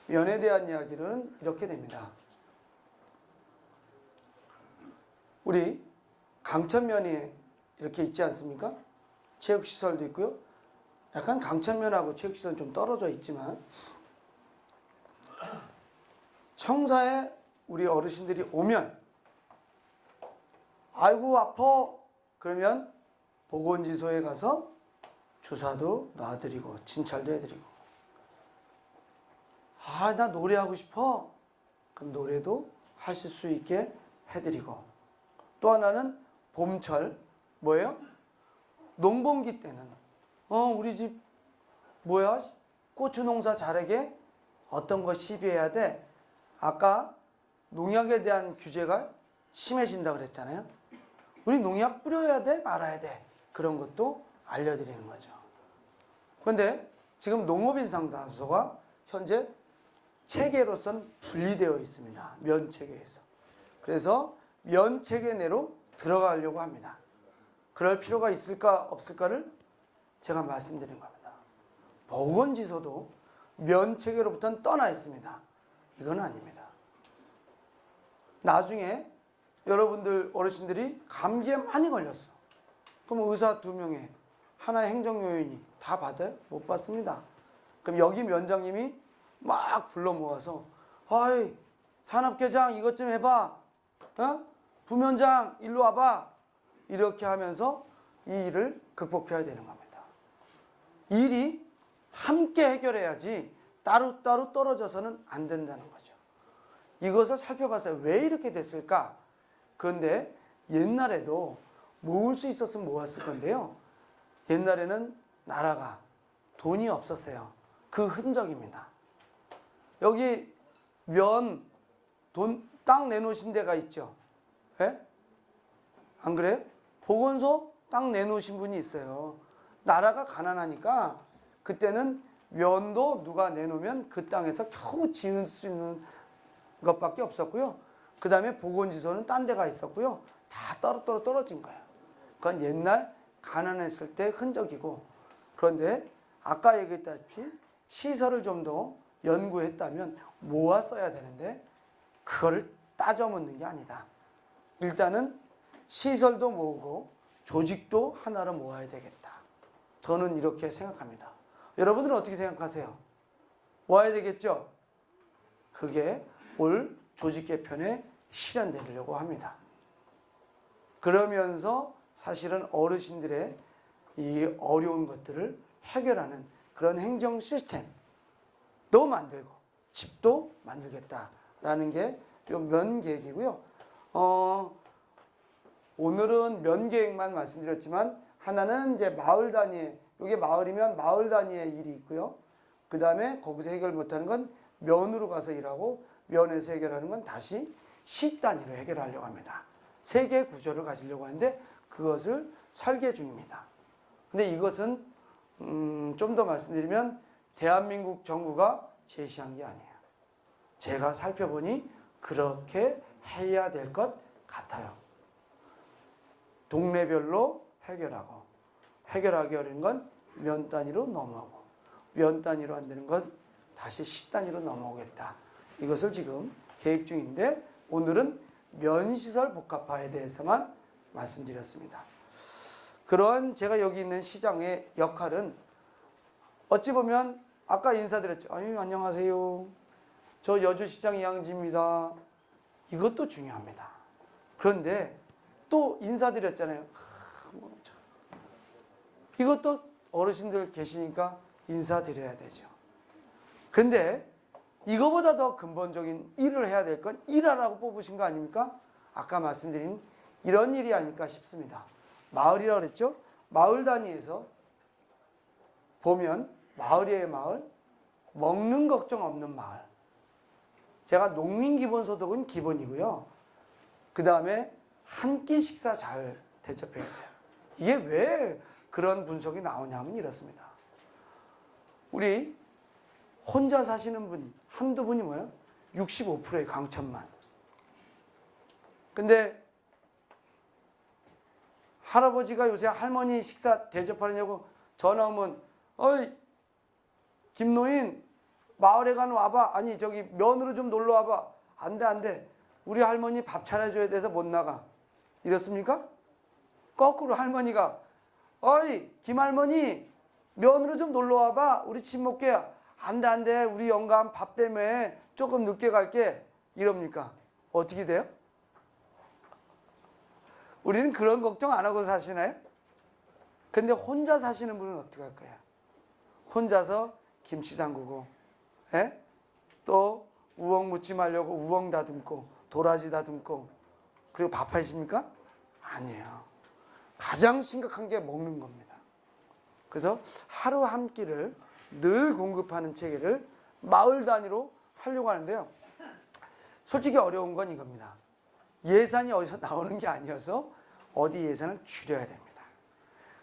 면에 대한 이야기는 이렇게 됩니다. 우리 강천면이 이렇게 있지 않습니까? 체육시설도 있고요. 약간 강천면하고 체육시설은 좀 떨어져 있지만 청사에 우리 어르신들이 오면 아이고 아파 그러면 보건지소에 가서 주사도 놔드리고 진찰도 해드리고 아 나 노래하고 싶어 그럼 노래도 하실 수 있게 해드리고 또 하나는 봄철 뭐예요? 농번기 때는 우리 집 뭐야 고추 농사 잘하게 어떤 거 시비해야 돼? 아까 농약에 대한 규제가 심해진다 그랬잖아요. 우리 농약 뿌려야 돼? 말아야 돼? 그런 것도 알려드리는 거죠. 그런데 지금 농업인 상담소가 현재 체계로선 분리되어 있습니다. 면 체계에서. 그래서 면 체계 내로 들어가려고 합니다. 그럴 필요가 있을까 없을까를 제가 말씀드린 겁니다. 보건지소도 면 체계로부터는 떠나 있습니다. 이건 아닙니다. 나중에 여러분들 어르신들이 감기에 많이 걸렸어. 그럼 의사 2명에 하나의 행정요인이 다 받아요? 못 받습니다. 그럼 여기 면장님이 막 불러 모아서 아이 산업계장 이것 좀 해봐. 부면장 일로 와봐. 이렇게 하면서 이 일을 극복해야 되는 겁니다. 일이 함께 해결해야지 따로따로 떨어져서는 안 된다는 거죠. 이것을 살펴봤어요. 왜 이렇게 됐을까? 그런데 옛날에도 모을 수 있었으면 모았을 건데요. 옛날에는 나라가 돈이 없었어요. 그 흔적입니다. 여기 땅 내놓으신 데가 있죠. 예? 안 그래요? 보건소 땅 내놓으신 분이 있어요. 나라가 가난하니까 그때는 면도 누가 내놓으면 그 땅에서 겨우 지을 수 있는 것밖에 없었고요. 그 다음에 보건지소는 딴 데가 있었고요. 다 떨어진 거예요. 그건 옛날 가난했을 때 흔적이고 그런데 아까 얘기했다시피 시설을 좀 더 연구했다면 모았어야 되는데 그거를 따져 묻는 게 아니다. 일단은 시설도 모으고 조직도 하나로 모아야 되겠다. 저는 이렇게 생각합니다. 여러분들은 어떻게 생각하세요? 모아야 되겠죠? 그게 올 조직 개편에 실현되려고 합니다. 그러면서 사실은 어르신들의 이 어려운 것들을 해결하는 그런 행정 시스템도 만들고 집도 만들겠다라는 게 면 계획이고요. 오늘은 면계획만 말씀드렸지만 하나는 이제 마을 단위의, 이게 마을이면 마을 단위의 일이 있고요. 그 다음에 거기서 해결 못하는 건 면으로 가서 일하고, 면에서 해결하는 건 다시 시 단위로 해결하려고 합니다. 세 개의 구조를 가지려고 하는데 그것을 설계 중입니다. 근데 이것은 좀 더 말씀드리면 대한민국 정부가 제시한 게 아니에요. 제가 살펴보니 그렇게 해야 될 것 같아요. 동네별로 해결하고, 해결하기 어려운 건 면 단위로 넘어오고, 면 단위로 안 되는 건 다시 시 단위로 넘어오겠다. 이것을 지금 계획 중인데 오늘은 면시설 복합화에 대해서만 말씀드렸습니다. 그런 제가 여기 있는 시장의 역할은 어찌 보면 아까 인사드렸죠. 아유, 안녕하세요. 저 여주시장 이양지입니다. 이것도 중요합니다. 그런데 또 인사드렸잖아요. 이것도 어르신들 계시니까 인사드려야 되죠. 근데 이거보다 더 근본적인 일을 해야 될 건 일하라고 뽑으신 거 아닙니까? 아까 말씀드린 이런 일이 아닐까 싶습니다. 마을이라고 그랬죠? 마을 단위에서 보면 마을이에요, 마을. 먹는 걱정 없는 마을. 제가 농민 기본소득은 기본이고요. 그 다음에 한 끼 식사 잘 대접해야 돼요. 이게 왜 그런 분석이 나오냐면 이렇습니다. 우리 혼자 사시는 분 한두 분이 뭐예요? 65%의 강천만. 근데 할아버지가 요새 할머니 식사 대접하느냐고 전화 오면, 어이 김노인 마을에 가는 와봐. 아니 저기 면으로 좀 놀러 와봐. 안 돼, 안 돼. 우리 할머니 밥 차려줘야 돼서 못 나가. 이렇습니까? 거꾸로 할머니가, 어이 김할머니 면으로 좀 놀러 와봐. 우리 친목계야. 안 돼, 안 돼. 우리 영감 밥 때문에 조금 늦게 갈게. 이럽니까? 어떻게 돼요? 우리는 그런 걱정 안 하고 사시나요? 근데 혼자 사시는 분은 어떻게 할 거야? 혼자서 김치 담그고, 또 우엉 무침하려고 우엉 다듬고, 도라지 다듬고, 그리고 밥 하십니까? 아니에요. 가장 심각한 게 먹는 겁니다. 그래서 하루 한 끼를 늘 공급하는 체계를 마을 단위로 하려고 하는데요. 솔직히 어려운 건 이겁니다. 예산이 어디서 나오는 게 아니어서 어디 예산을 줄여야 됩니다.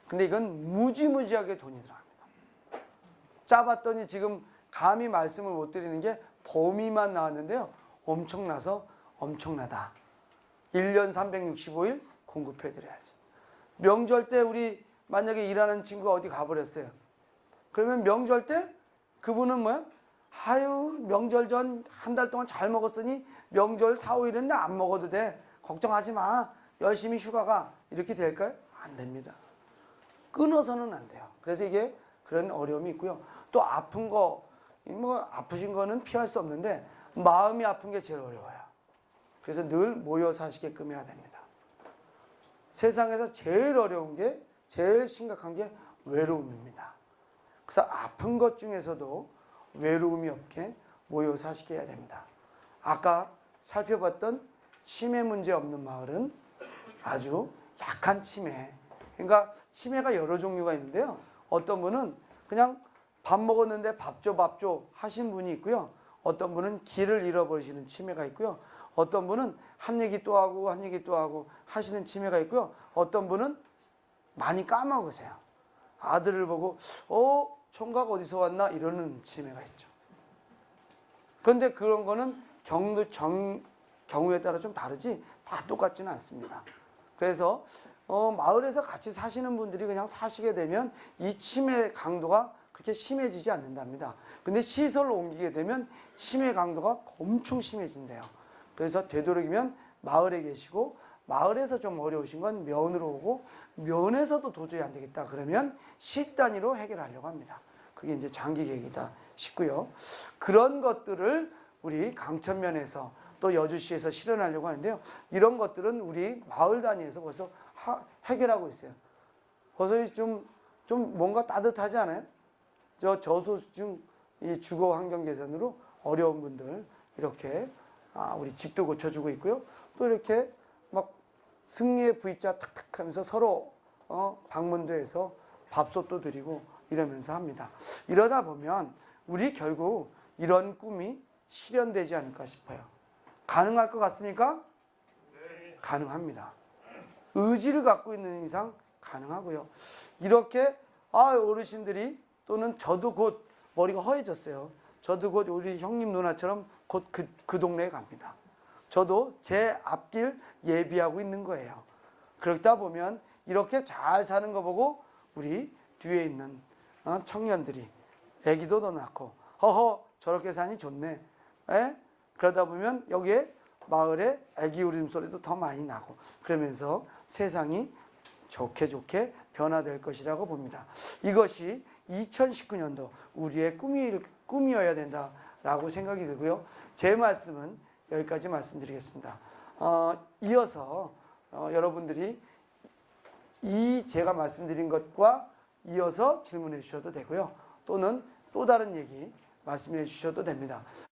근데 이건 무지무지하게 돈이 들어갑니다. 짜봤더니 지금 감히 말씀을 못 드리는 게 범위만 나왔는데요. 엄청나서 엄청나다. 1년 365일 공급해 드려야지. 명절 때 우리 만약에 일하는 친구가 어디 가버렸어요. 그러면 명절 때 그분은 뭐야? 아유, 명절 전 한 달 동안 잘 먹었으니 명절 4, 5일은 나 안 먹어도 돼. 걱정하지 마. 열심히 휴가 가. 이렇게 될까요? 안 됩니다. 끊어서는 안 돼요. 그래서 이게 그런 어려움이 있고요. 또 아픈 거, 뭐 아프신 거는 피할 수 없는데 마음이 아픈 게 제일 어려워요. 그래서 늘 모여 사시게끔 해야 됩니다. 세상에서 제일 어려운 게, 제일 심각한 게 외로움입니다. 그래서 아픈 것 중에서도 외로움이 없게 모여 사시게 해야 됩니다. 아까 살펴봤던 치매 문제 없는 마을은 아주 약한 치매. 그러니까 치매가 여러 종류가 있는데요. 어떤 분은 그냥 밥 먹었는데 밥 줘 하신 분이 있고요. 어떤 분은 길을 잃어버리시는 치매가 있고요. 어떤 분은 한 얘기 또 하고 한 얘기 또 하고 하시는 치매가 있고요. 어떤 분은 많이 까먹으세요. 아들을 보고 총각 어디서 왔나 이러는 치매가 있죠. 그런데 그런 거는 경우에 따라 좀 다르지 다 똑같지는 않습니다. 그래서 마을에서 같이 사시는 분들이 그냥 사시게 되면 이 치매 강도가 그렇게 심해지지 않는답니다. 근데 시설로 옮기게 되면 치매 강도가 엄청 심해진대요. 그래서 되도록이면 마을에 계시고, 마을에서 좀 어려우신 건 면으로 오고, 면에서도 도저히 안 되겠다 그러면 시 단위로 해결하려고 합니다. 그게 이제 장기 계획이다 싶고요. 그런 것들을 우리 강천면에서 또 여주시에서 실현하려고 하는데요. 이런 것들은 우리 마을 단위에서 벌써 해결하고 있어요. 벌써 좀 뭔가 따뜻하지 않아요? 저소득 이 주거 환경 개선으로 어려운 분들 이렇게 우리 집도 고쳐주고 있고요. 또 이렇게 막 승리의 V자 탁탁 하면서 서로 방문도 해서 밥솥도 드리고 이러면서 합니다. 이러다 보면 우리 결국 이런 꿈이 실현되지 않을까 싶어요. 가능할 것 같습니까? 네. 가능합니다. 의지를 갖고 있는 이상 가능하고요. 이렇게 어르신들이 또는 저도 곧 머리가 허해졌어요. 저도 곧 우리 형님 누나처럼 곧 그 동네에 갑니다. 저도 제 앞길 예비하고 있는 거예요. 그러다 보면 이렇게 잘 사는 거 보고 우리 뒤에 있는 청년들이 애기도 더 낳고 허허 저렇게 사니 좋네. 에? 그러다 보면 여기에 마을에 애기 울음소리도 더 많이 나고 그러면서 세상이 좋게 변화될 것이라고 봅니다. 이것이 2019년도 우리의 꿈이어야 된다라고 생각이 들고요. 제 말씀은 여기까지 말씀드리겠습니다. 이어서 여러분들이 제가 말씀드린 것과 이어서 질문해 주셔도 되고요. 또는 또 다른 얘기 말씀해 주셔도 됩니다.